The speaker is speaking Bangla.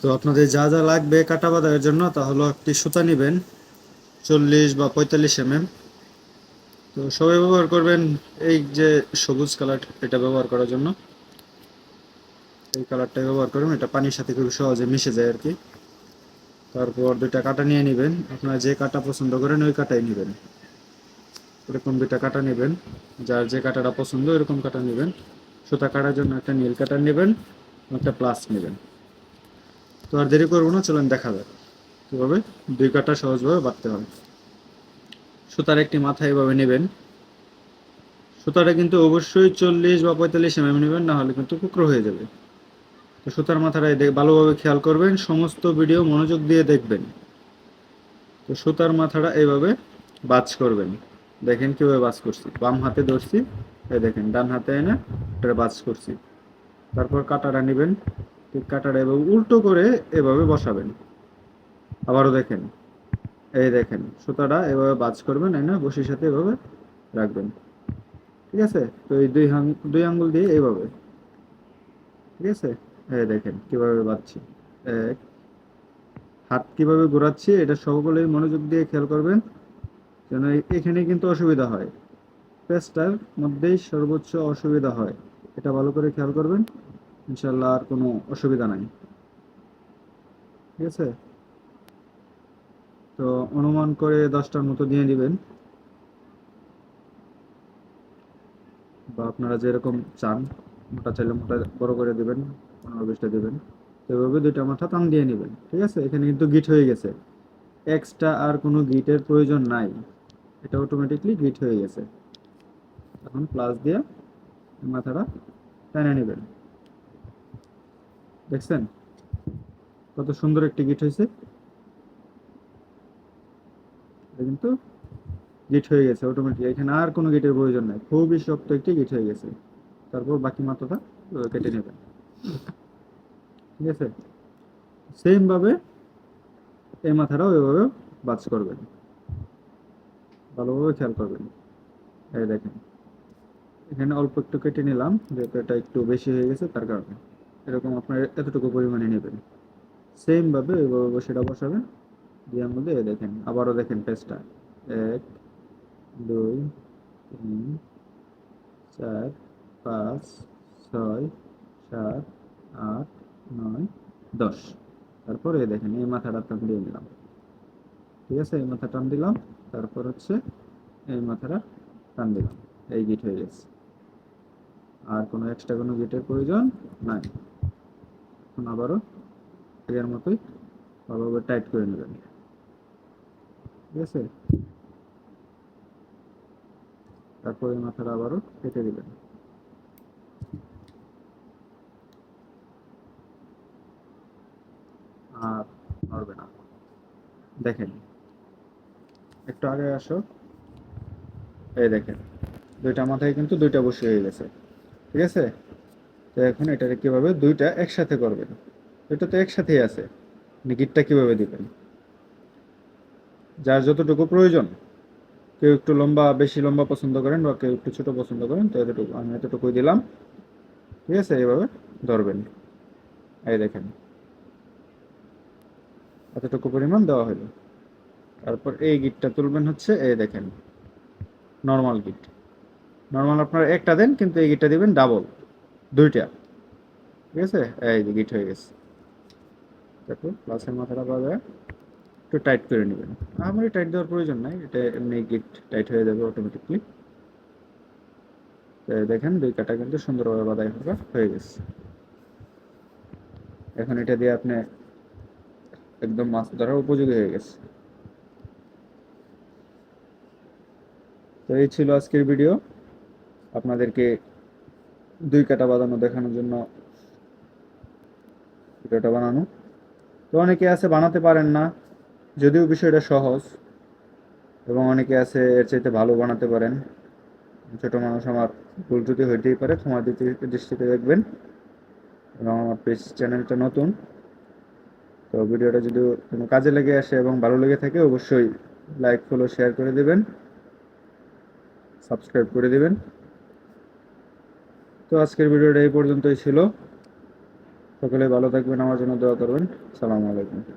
তো আপনাদের যা যা লাগবে কাটা বাঁধার জন্য তা হলো একটি সুতা নেবেন 40 বা 45 mm। তো সবাই ব্যবহার করবেন এই যে সবুজ কালার, এটা ব্যবহার করার জন্য এই কালারটা ব্যবহার করবেন, এটা পানির সাথে খুব সহজে মিশে যায় আর কি। তারপর দুইটা কাটা নিয়ে নেবেন, আপনারা যে কাটা পছন্দ করেন ওই কাটাই নেবেন। এরকম দুইটা কাটা নেবেন, যার যে কাটাটা পছন্দ এরকম কাটা নেবেন। সুতা কাটার জন্য একটা নীল কাটার নেবেন, একটা প্লাস নেবেন। তো আর দেরি করবো না, চলেন দেখা যাক কীভাবে দুই কাটা সহজভাবে বাঁধতে হয়। সুতার একটি মাথা এভাবে নেবেন। সুতাটা কিন্তু অবশ্যই 40 বা 45 mm নেবেন, না হলে কিন্তু কুকরো হয়ে যাবে। তো সুতার মাথাটা ভালোভাবে খেয়াল করবেন, সমস্ত ভিডিও মনোযোগ দিয়ে দেখবেন। তো সুতার মাথাটা এইভাবে বাজ করবেন। দেখেন কিভাবে বাজ করছি, বাম হাতে ধরছি, এই দেখেন ডান হাতে এনে এটা বাজ করছি। তারপর কাটাটা নেবেন, ঠিক কাটাটা এভাবে উল্টো করে এভাবে বসাবেন। আবারও দেখেন, এই দেখেন সুতাটা এভাবে বাজ করবেন, এনে বসির সাথে এভাবে রাখবেন। ঠিক আছে? তো এই দুই আঙ্গুল দিয়ে এইভাবে, ঠিক আছে? এই দেখেন কিভাবে বাজছি। এক, হাত কিভাবে ঘোরাচ্ছি এটা সকলেই মনোযোগ দিয়ে খেয়াল করবেন, যেন এখানে কিন্তু অসুবিধা হয়, পেজটার মধ্যেই সর্বোচ্চ অসুবিধা হয়। এটা ভালো করে খেয়াল করবেন, ইনশাল্লাহ আর কোনো অসুবিধা নাই। ঠিক আছে? তো অনুমান করে 10টার মতো দিয়ে দিবেন, বা আপনারা যেরকম চান, মোটা চাইলে মোটা বড় করে দিবেন, 15-20টা দিবেন। তো এভাবে দুইটা মাথা টান দিয়ে নেবেন। ঠিক আছে? এখানে কিন্তু গিট হয়ে গেছে, এক্সট্রা আর কোনো গিটের প্রয়োজন নাই, এটা অটোমেটিকলি গিট হয়ে গেছে। এখন প্লাস দিয়ে মাথাটা টেনে নেবেন। দেখছেন কত সুন্দর একটি গিট হয়েছে? এটা কিন্তু গিট হয়ে গেছে অটোমেটিক, এখানে আর কোনো গিটের প্রয়োজন নাই, খুবই শক্ত একটি গিট হয়ে গেছে। তারপর বাকি মাথাটা কেটে নেবেন। ঠিক আছে? সেম ভাবে এই মাথাটাও এভাবে বাজ করবেন, ভালোভাবে খেয়াল করবেন। এই দেখেন এখানে অল্প একটু কেটে নিলাম, যেহেতু এটা একটু বেশি হয়ে গেছে তার কারণে। এরকম আপনার এতটুকু পরিমাণে নেবেন, সেম ভাবে এভাবে সেটা বসাবেন। দিয়ে মধ্যে এই দেখেন, আবারও দেখেন পেজটা, 1, 2, 3, 4, 5, 6, 7, 8, 9, 10। তারপর এই দেখেন এই মাথাটা টান দিয়ে নিলাম। ঠিক আছে? এই মাথা টান দিলাম, তারপর হচ্ছে এই মাথাটা টান দিলাম, এই গিট হয়ে গেছে। আর কোনো এক্সট্রা কোনো গিটের প্রয়োজন নাই। এখন আবারও এর মতোই ভালোভাবে টাইট করে নেবেন। ঠিক আছে? তারপর এই মাথাটা আবারও কেটে দিবেন। আর নড়বে না। দেখেন একটু আগে আসো, এই দেখেন দুইটা মাথায় কিন্তু দুইটা বসে হয়ে গেছে। ঠিক আছে? তো এখন এটাকে কিভাবে দুইটা একসাথে করবেন, এটা তো একসাথেই আছে, গিটটা কিভাবে দিবেন, যার যতটুকু প্রয়োজন। কেউ একটু লম্বা, বেশি লম্বা পছন্দ করেন, বা কেউ একটু ছোট পছন্দ করেন, তো এতটুকু আমি এতটুকুই দিলাম। ঠিক আছে? এইভাবে ধরবেন, এই দেখেন এতটুকু পরিমাণ দেওয়া হলো। তারপর এই গিটটা তুলবেন, হচ্ছে এই দেখেন নর্মাল গিট। নর্মাল আপনারা একটা দেন, কিন্তু এই গিটটা দিবেন ডাবল, দুইটা। ঠিক আছে? এই যে গিট হয়ে গেছে। তারপর প্লাসের মাথাটা পাবে, একটু টাইট করে নেবেন। আমারই টাইট দেওয়ার প্রয়োজন নাই, এটা এমনি গিট টাইট হয়ে যাবে অটোমেটিকলি। দেখেন দুই কাটা কিন্তু সুন্দরভাবে বাঁধাই হয়ে গেছে। এখন এটা দিয়ে আপনি একদম মাছ ধরার উপযোগী হয়ে গেছে। তো এই ছিল আজকের ভিডিও, আপনাদেরকে দুই কাটা বাঁধানো দেখানোর জন্য ভিডিওটা বানানো। তো অনেকে আছে বানাতে পারেন না, যদিও বিষয়টা সহজ, এবং অনেকে আছে এর চাইতে ভালো বানাতে পারেন। ছোট মানুষ, আমার ভুল ত্রুটি হইতেই পারে, ক্ষমা দৃষ্টিতে দেখবেন। এবং আমার পেজ চ্যানেলটা নতুন, তো ভিডিওটা যদি কোনো কাজে লেগে আসে এবং ভালো লেগে থাকে, অবশ্যই লাইক, ফলো, শেয়ার করে দেবেন, সাবস্ক্রাইব করে দিবেন। তো আজকের ভিডিওটা এই পর্যন্তই ছিল। সকলে ভালো থাকবেন, আমার জন্য দোয়া করবেন। সালামু আলাইকুম।